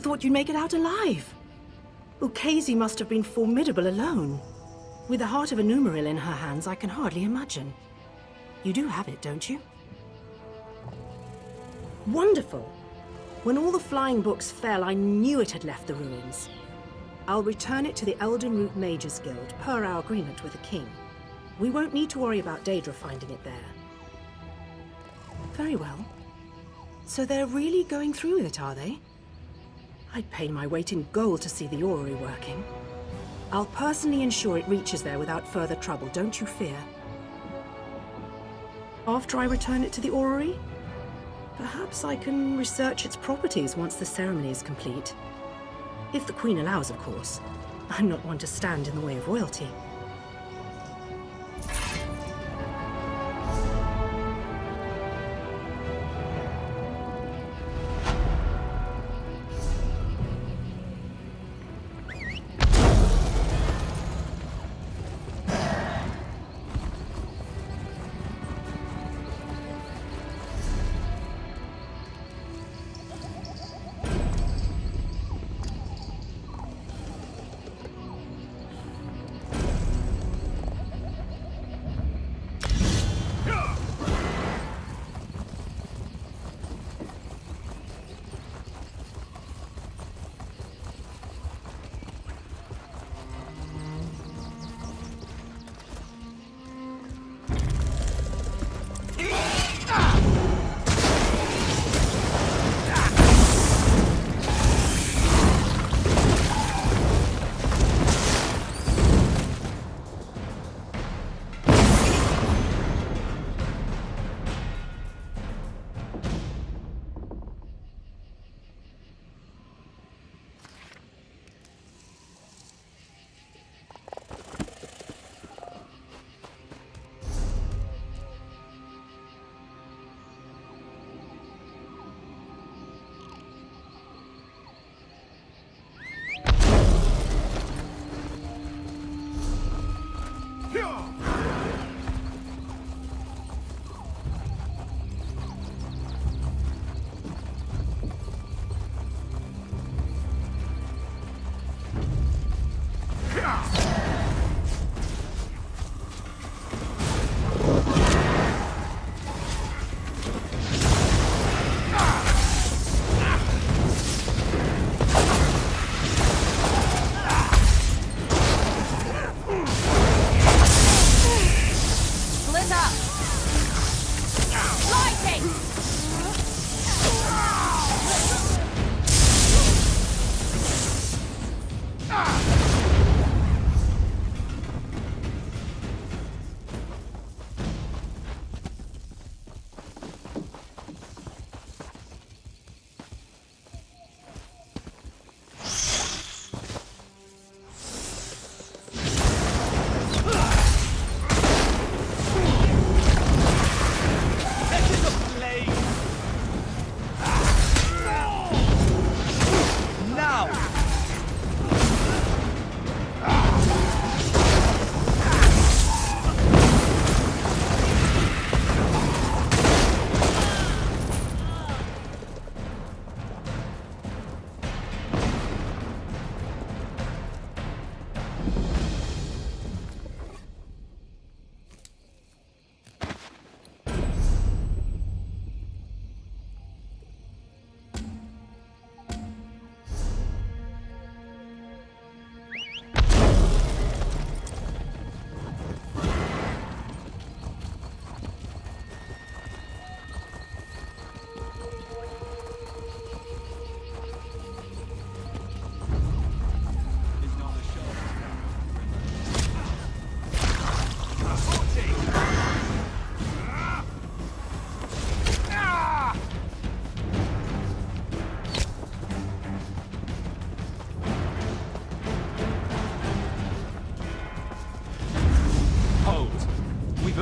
thought you'd make it out alive. Ukezi must have been formidable alone. With the heart of a numeral in her hands, I can hardly imagine. You do have it, don't you? Wonderful. When all the flying books fell, I knew it had left the ruins. I'll return it to the Elden Root Mages Guild, per our agreement with the king. We won't need to worry about Daedra finding it there. Very well. So they're really going through with it, are they? I'd pay my weight in gold to see the orrery working. I'll personally ensure it reaches there without further trouble, don't you fear. After I return it to the orrery, perhaps I can research its properties once the ceremony is complete. If the Queen allows, of course. I'm not one to stand in the way of royalty.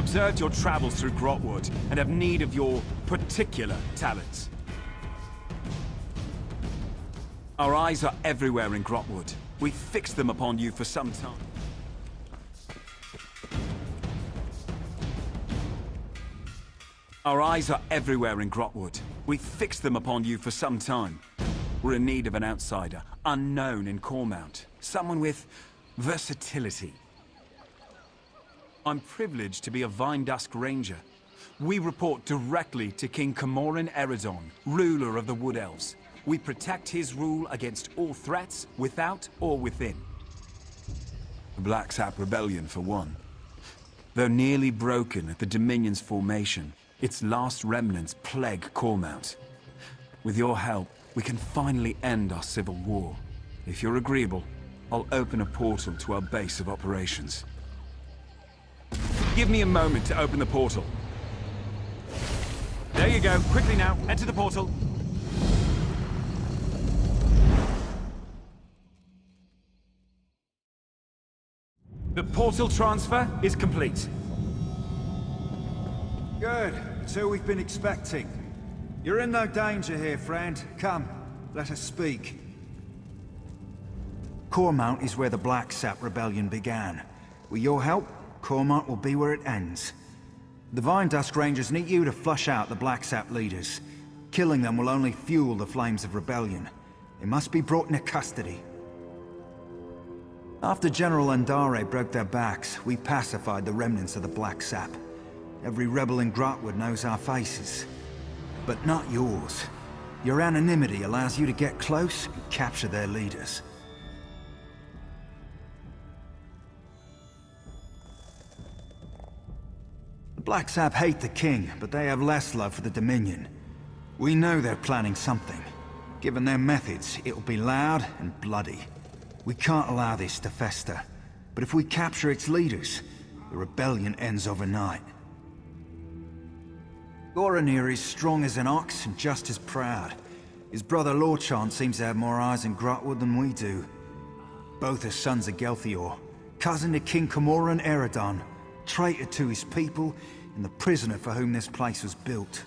observed your travels through Grotwood and have need of your particular talents. Our eyes are everywhere in Grotwood. We fixed them upon you for some time. Our eyes are everywhere in Grotwood. We fixed them upon you for some time. We're in need of an outsider, unknown in Cormount. Someone with versatility. I'm privileged to be a Vindusk Ranger. We report directly to King Camoran Eredon, ruler of the Wood Elves. We protect his rule against all threats, without or within. The Blacksap Rebellion, for one. Though nearly broken at the Dominion's formation, its last remnants plague Cormount. With your help, we can finally end our civil war. If you're agreeable, I'll open a portal to our base of operations. Give me a moment to open the portal. There you go. Quickly now, enter the portal. The portal transfer is complete. Good. It's who we've been expecting. You're in no danger here, friend. Come, let us speak. Cormount is where the Blacksap Rebellion began. With your help, Cormount will be where it ends. The Vindusk Rangers need you to flush out the Blacksap leaders. Killing them will only fuel the flames of rebellion. They must be brought into custody. After General Andare broke their backs, we pacified the remnants of the Blacksap. Every rebel in Grotwood knows our faces. But not yours. Your anonymity allows you to get close and capture their leaders. The Blacksap hate the king, but they have less love for the Dominion. We know they're planning something. Given their methods, it'll be loud and bloody. We can't allow this to fester. But if we capture its leaders, the rebellion ends overnight. Goranir is strong as an ox and just as proud. His brother Lorchan seems to have more eyes in Grotwood than we do. Both are sons of Gelthior, cousin to King Camoran Eredon, traitor to his people, and the prisoner for whom this place was built.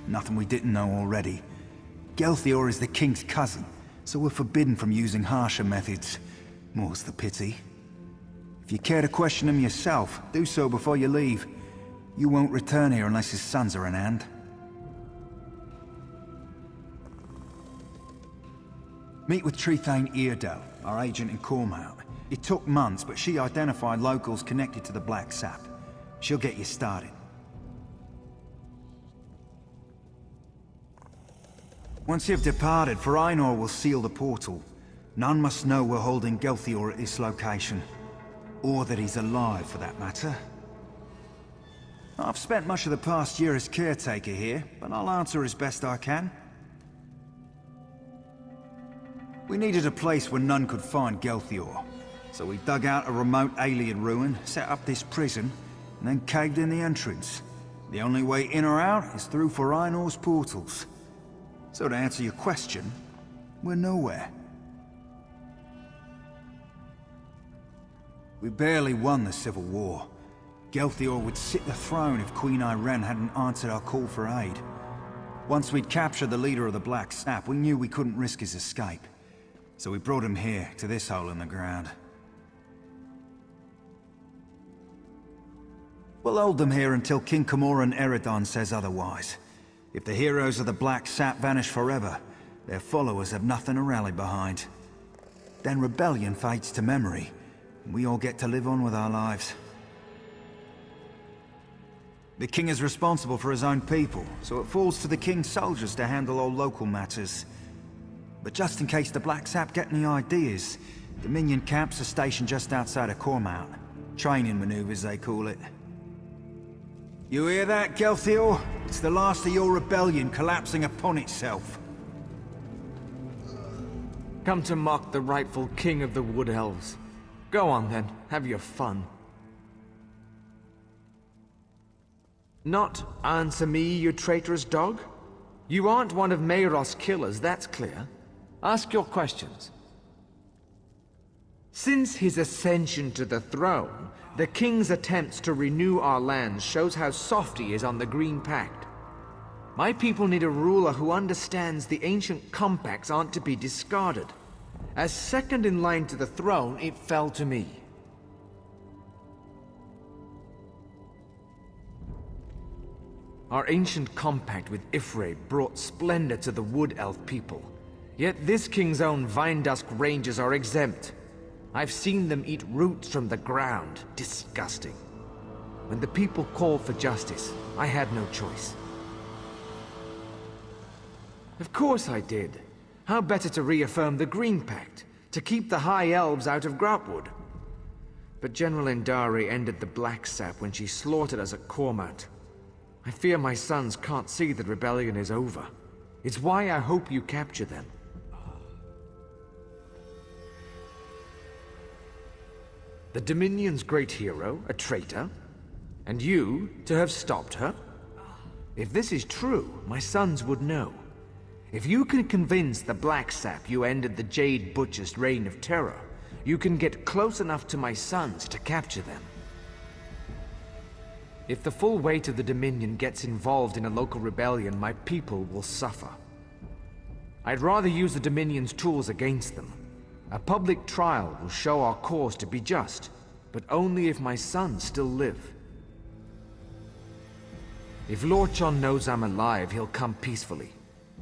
Nothing we didn't know already. Gelthior is the king's cousin, so we're forbidden from using harsher methods. More's the pity. If you care to question him yourself, do so before you leave. You won't return here unless his sons are in hand. Meet with Trethane Eardale, our agent in Cormount. It took months, but she identified locals connected to the Blacksap. She'll get you started. Once you've departed, Ainur will seal the portal. None must know we're holding Gelthior at this location. Or that he's alive, for that matter. I've spent much of the past year as caretaker here, but I'll answer as best I can. We needed a place where none could find Gelthior. So we dug out a remote alien ruin, set up this prison, and then caved in the entrance. The only way in or out is through Ainur's portals. So to answer your question, we're nowhere. We barely won the Civil War. Gelthior would sit the throne if Queen Irene hadn't answered our call for aid. Once we'd captured the leader of the Blacksap, we knew we couldn't risk his escape. So we brought him here, to this hole in the ground. We'll hold them here until King Camoran Eredon says otherwise. If the heroes of the Blacksap vanish forever, their followers have nothing to rally behind. Then rebellion fades to memory, and we all get to live on with our lives. The king is responsible for his own people, so it falls to the king's soldiers to handle all local matters. But just in case the Blacksap get any ideas, Dominion camps are stationed just outside of Cormount. Training maneuvers, they call it. You hear that, Gelthior? It's the last of your rebellion collapsing upon itself. Come to mock the rightful king of the Wood Elves. Go on then, have your fun. Not answer me, you traitorous dog? You aren't one of Mayros' killers, that's clear. Ask your questions. Since his ascension to the throne, the king's attempts to renew our lands shows how soft he is on the Green Pact. My people need a ruler who understands the ancient compacts aren't to be discarded. As second in line to the throne, it fell to me. Our ancient compact with Ifre brought splendor to the Wood Elf people. Yet this king's own Vindusk Rangers are exempt. I've seen them eat roots from the ground. Disgusting. When the people called for justice, I had no choice. Of course I did. How better to reaffirm the Green Pact, to keep the High Elves out of Graupwood? But General Endari ended the Blacksap when she slaughtered us at Cormount. I fear my sons can't see that rebellion is over. It's why I hope you capture them. The Dominion's great hero, a traitor, and you to have stopped her? If this is true, my sons would know. If you can convince the Blacksap you ended the Jade Butcher's reign of terror, you can get close enough to my sons to capture them. If the full weight of the Dominion gets involved in a local rebellion, my people will suffer. I'd rather use the Dominion's tools against them. A public trial will show our cause to be just, but only if my sons still live. If Lorchon knows I'm alive, he'll come peacefully.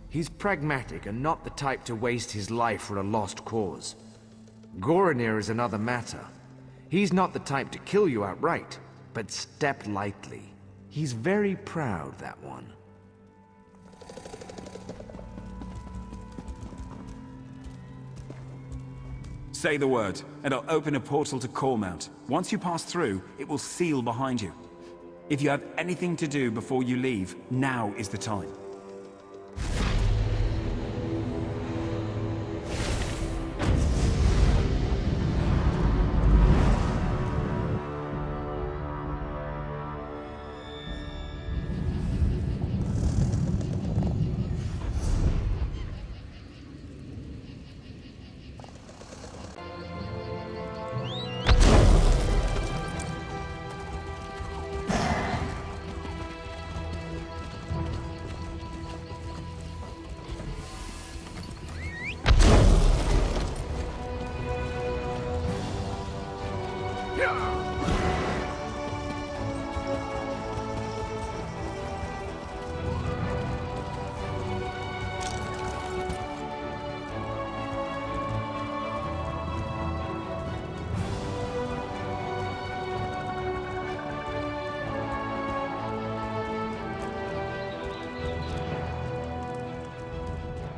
He's pragmatic and not the type to waste his life for a lost cause. Goranir is another matter. He's not the type to kill you outright, but step lightly. He's very proud, that one. Say the word, and I'll open a portal to Cormount. Once you pass through, it will seal behind you. If you have anything to do before you leave, now is the time.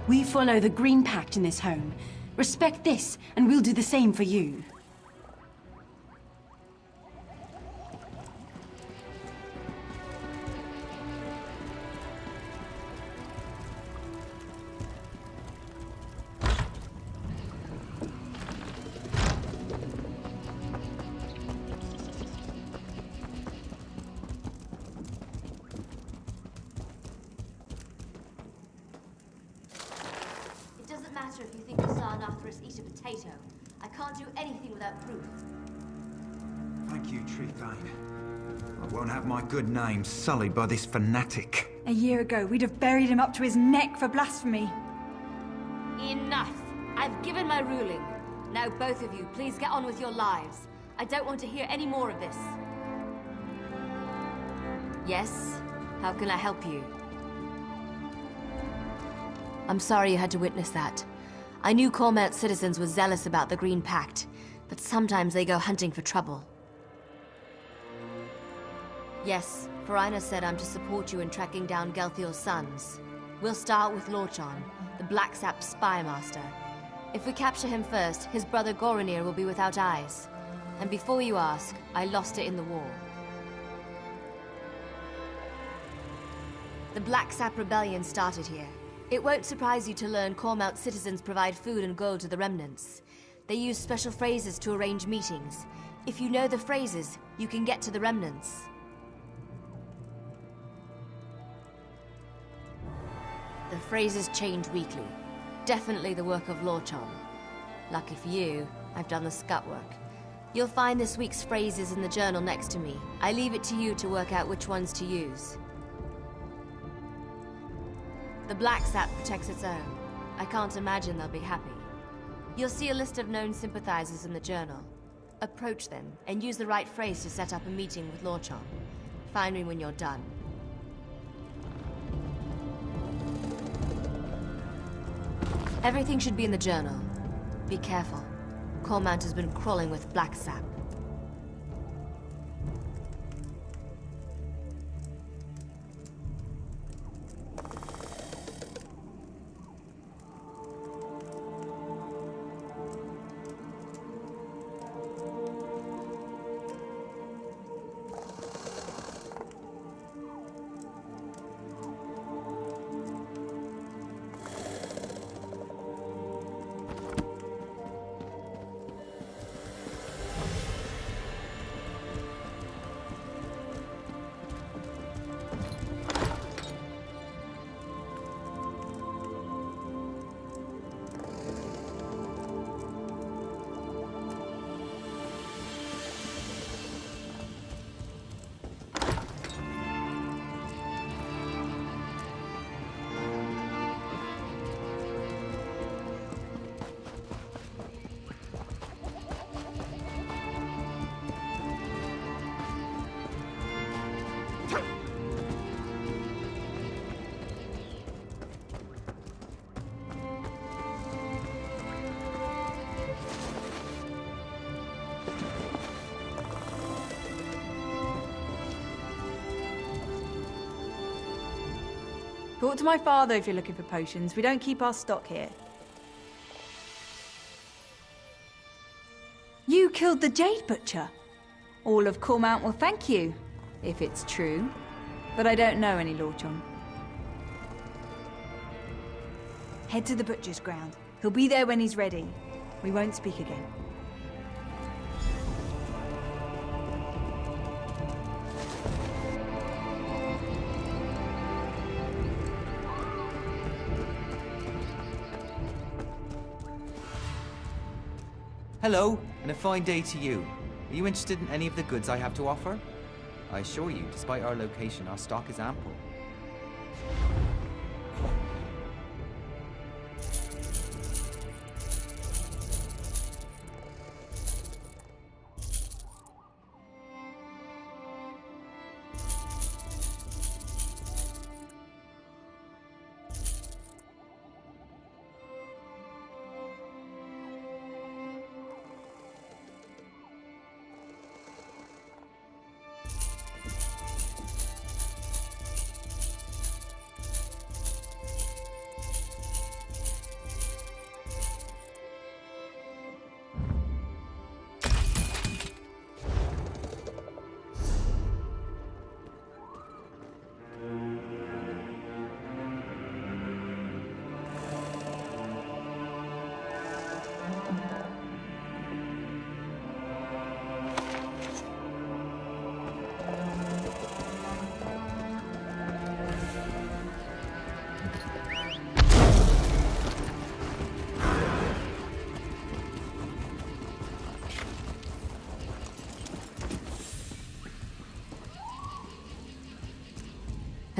We follow the Green Pact in this home. Respect this, and we'll do the same for you. If you think you saw an Arthurus eat a potato. I can't do anything without proof. Thank you, Treethane. I won't have my good name sullied by this fanatic. A year ago, we'd have buried him up to his neck for blasphemy. Enough! I've given my ruling. Now both of you, please get on with your lives. I don't want to hear any more of this. Yes? How can I help you? I'm sorry you had to witness that. I knew Cormount's citizens were zealous about the Green Pact, but sometimes they go hunting for trouble. Yes, Farina said I'm to support you in tracking down Gelthior's sons. We'll start with Lorchon, the Blacksap spy master. If we capture him first, his brother Goranir will be without eyes. And before you ask, I lost it in the war. The Blacksap rebellion started here. It won't surprise you to learn Cormount's citizens provide food and gold to the remnants. They use special phrases to arrange meetings. If you know the phrases, you can get to the remnants. The phrases change weekly. Definitely the work of Lorchon. Lucky for you, I've done the scut work. You'll find this week's phrases in the journal next to me. I leave it to you to work out which ones to use. The Blacksap protects its own. I can't imagine they'll be happy. You'll see a list of known sympathizers in the journal. Approach them, and use the right phrase to set up a meeting with Lorchon. Find me when you're done. Everything should be in the journal. Be careful. Cormount has been crawling with Blacksap. Talk to my father if you're looking for potions. We don't keep our stock here. You killed the Jade Butcher. All of Cormount will thank you, if it's true. But I don't know any Lorchon. Head to the Butcher's ground. He'll be there when he's ready. We won't speak again. Hello, and a fine day to you. Are you interested in any of the goods I have to offer? I assure you, despite our location, our stock is ample.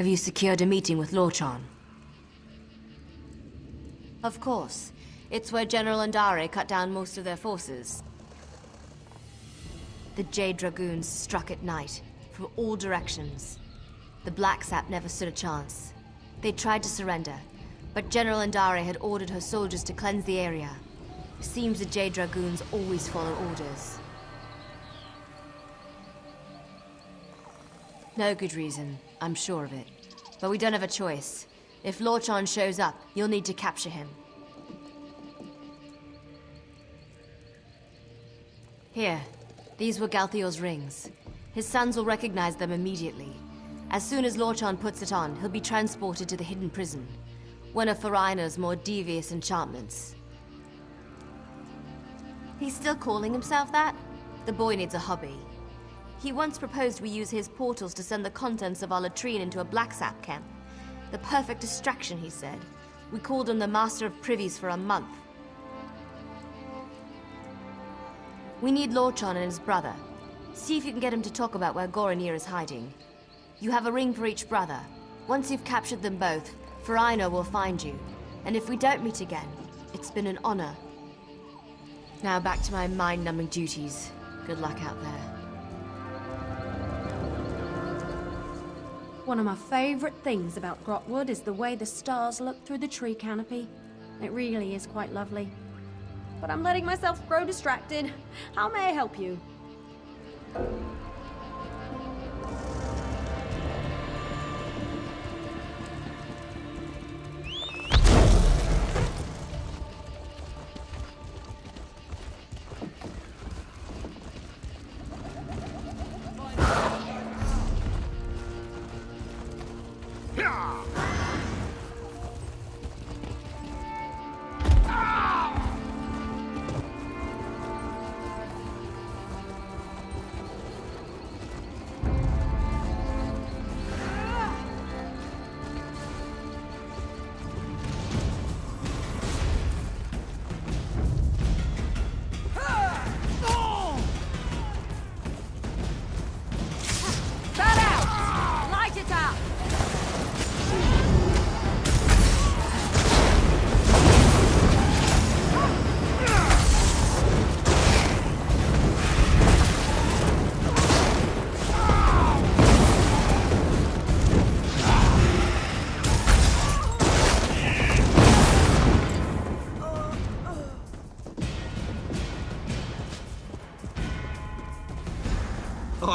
Have you secured a meeting with Lorchon? Of course. It's where General Andare cut down most of their forces. The Jade Dragoons struck at night, from all directions. The Blacksap never stood a chance. They tried to surrender, but General Andare had ordered her soldiers to cleanse the area. Seems the Jade Dragoons always follow orders. No good reason, I'm sure of it. But we don't have a choice. If Lorchon shows up, you'll need to capture him. Here, these were Galthior's rings. His sons will recognize them immediately. As soon as Lorchon puts it on, he'll be transported to the hidden prison. One of Farina's more devious enchantments. He's still calling himself that? The boy needs a hobby. He once proposed we use his portals to send the contents of our latrine into a Blacksap camp. The perfect distraction, he said. We called him the Master of Privies for a month. We need Lorchon and his brother. See if you can get him to talk about where Goronir is hiding. You have a ring for each brother. Once you've captured them both, Farina will find you. And if we don't meet again, it's been an honor. Now back to my mind-numbing duties. Good luck out there. One of my favorite things about Grotwood is the way the stars look through the tree canopy. It really is quite lovely. But I'm letting myself grow distracted. How may I help you?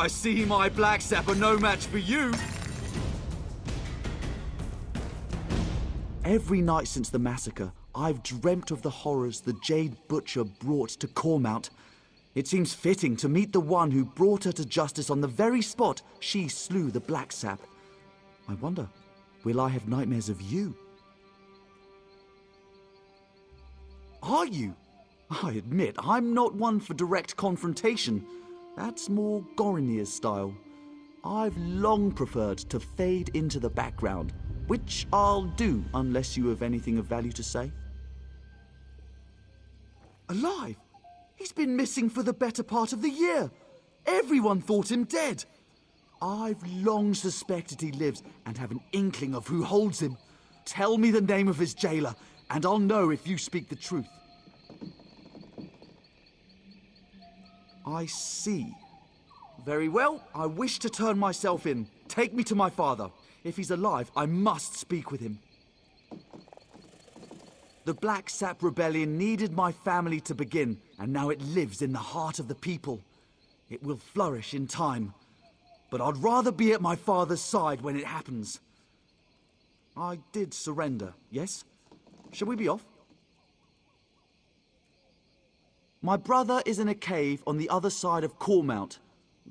I see my Blacksap are no match for you. Every night since the massacre, I've dreamt of the horrors the Jade Butcher brought to Cormount. It seems fitting to meet the one who brought her to justice on the very spot she slew the Blacksap. I wonder, will I have nightmares of you? Are you? I admit, I'm not one for direct confrontation. That's more Gorinir's style. I've long preferred to fade into the background, which I'll do unless you have anything of value to say. Alive? He's been missing for the better part of the year. Everyone thought him dead. I've long suspected he lives and have an inkling of who holds him. Tell me the name of his jailer, and I'll know if you speak the truth. I see. Very well, I wish to turn myself in. Take me to my father. If he's alive, I must speak with him. The Blacksap Rebellion needed my family to begin, and now it lives in the heart of the people. It will flourish in time, but I'd rather be at my father's side when it happens. I did surrender, yes? Shall we be off? My brother is in a cave on the other side of Cormount.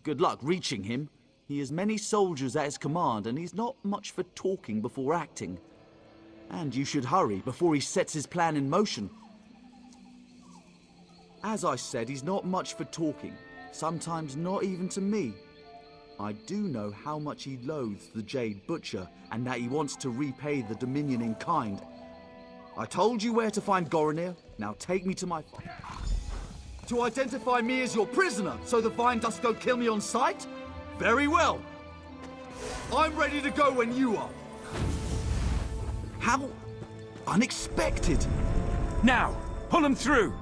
Good luck reaching him. He has many soldiers at his command, and he's not much for talking before acting. And you should hurry before he sets his plan in motion. As I said, he's not much for talking, sometimes not even to me. I do know how much he loathes the Jade Butcher, and that he wants to repay the Dominion in kind. I told you where to find Gorinir, now take me to my father. To identify me as your prisoner, so the Vine Dust don't kill me on sight? Very well. I'm ready to go when you are. How unexpected. Now, pull him through!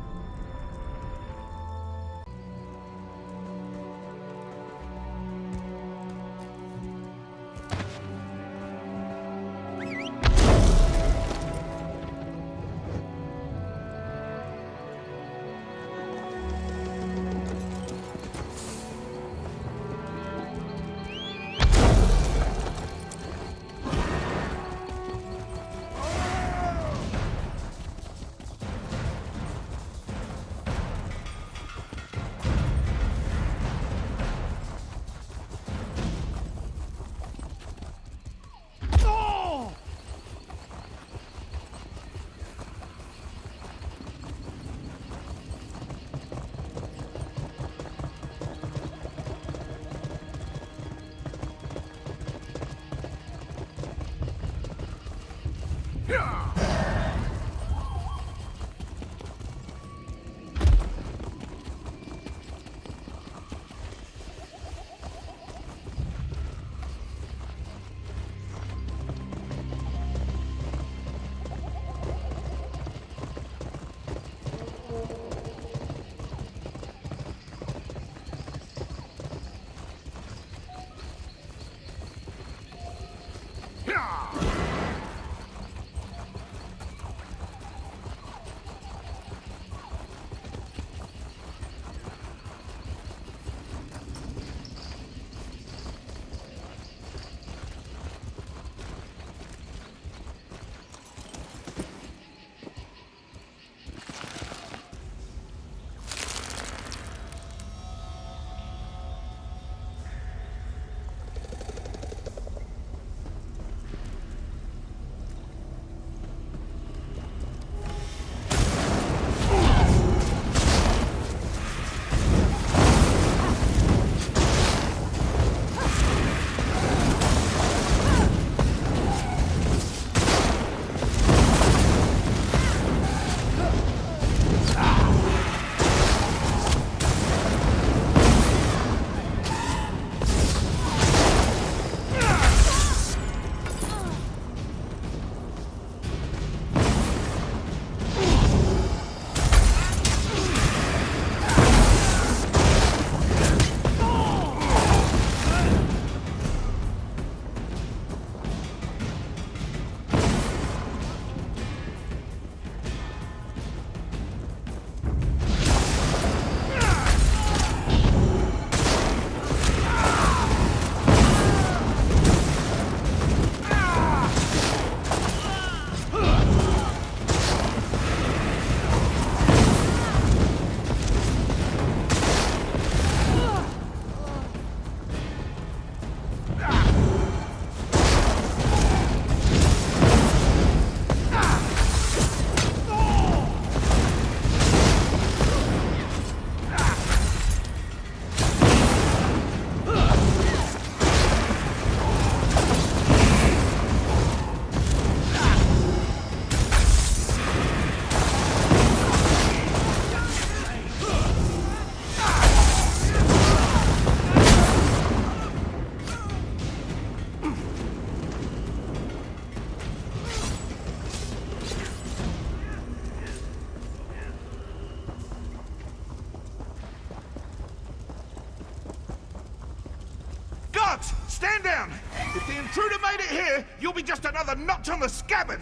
Guards, stand down! If the intruder made it here, you'll be just another notch on the scabbard!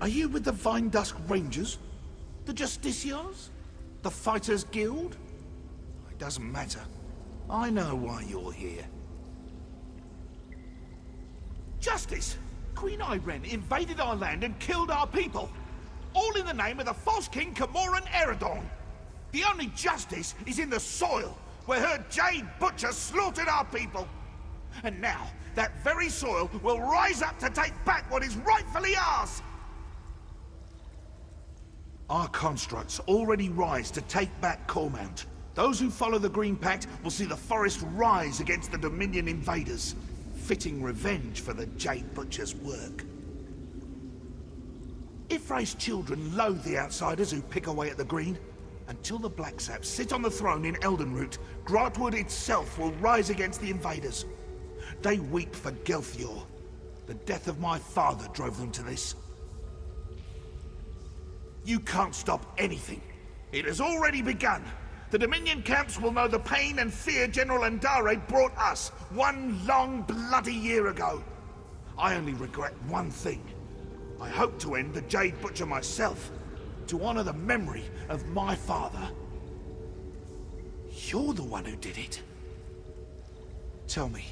Are you with the Vindusk Rangers? The Justiciars? The Fighters Guild? It doesn't matter. I know why you're here. Justice! Queen Irene invaded our land and killed our people! All in the name of the false king Camoran Eredon! The only justice is in the soil, where her Jade Butcher slaughtered our people! And now, that very soil will rise up to take back what is rightfully ours! Our constructs already rise to take back Cormount. Those who follow the Green Pact will see the forest rise against the Dominion invaders, fitting revenge for the Jade Butcher's work. Ifray's children loathe the outsiders who pick away at the Green. Until the Blacksap sit on the throne in Eldenroot, Grantwood itself will rise against the invaders. They weep for Gelthior. The death of my father drove them to this. You can't stop anything. It has already begun. The Dominion camps will know the pain and fear General Andare brought us one long, bloody year ago. I only regret one thing. I hope to end the Jade Butcher myself, to honor the memory of my father. You're the one who did it. Tell me,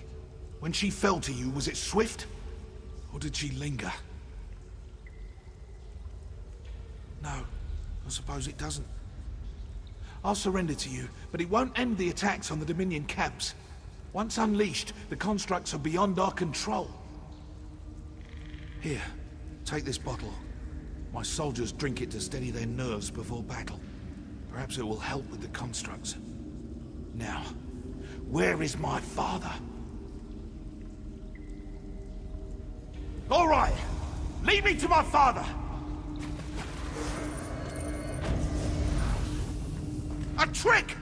when she fell to you, was it swift? Or did she linger? No, I suppose it doesn't. I'll surrender to you, but it won't end the attacks on the Dominion camps. Once unleashed, the constructs are beyond our control. Here, take this bottle. My soldiers drink it to steady their nerves before battle. Perhaps it will help with the constructs. Now, where is my father? All right, lead me to my father! A trick!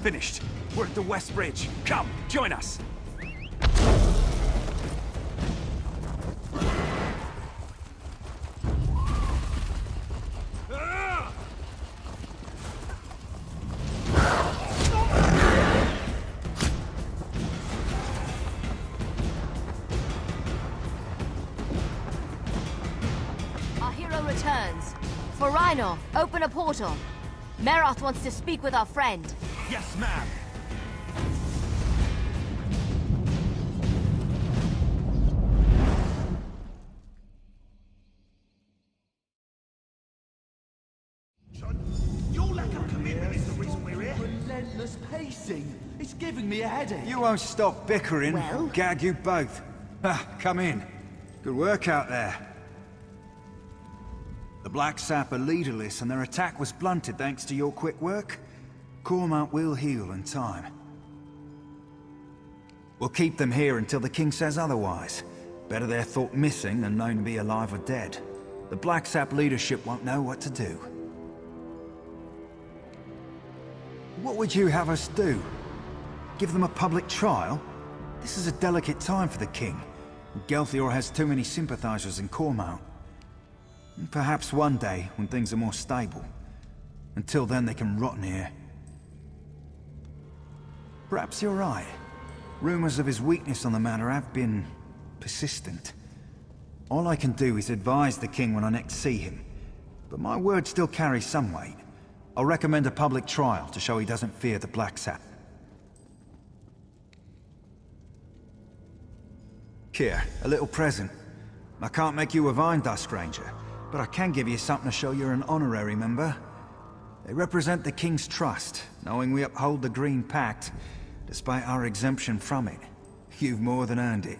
finished. We're at the West Bridge. Come, join us. Our hero returns. Rhino, open a portal. Meroth wants to speak with our friend. Yes, ma'am. Your lack of commitment is the reason we're here. Relentless pacing. It's giving me a headache. You won't stop bickering. Well? I'll gag you both. Come in. Good work out there. The Blacksap are leaderless and their attack was blunted thanks to your quick work. Cormount will heal in time. We'll keep them here until the king says otherwise. Better they're thought missing than known to be alive or dead. The Blacksap leadership won't know what to do. What would you have us do? Give them a public trial? This is a delicate time for the king. Gelthior has too many sympathizers in Cormount. Perhaps one day, when things are more stable. Until then, they can rot in here. Perhaps you're right. Rumors of his weakness on the matter have been persistent. All I can do is advise the king when I next see him. But my word still carries some weight. I'll recommend a public trial to show he doesn't fear the Blacksap. Here, a little present. I can't make you a Vine Dust Ranger, but I can give you something to show you're an honorary member. They represent the King's trust, knowing we uphold the Green Pact, despite our exemption from it. You've more than earned it.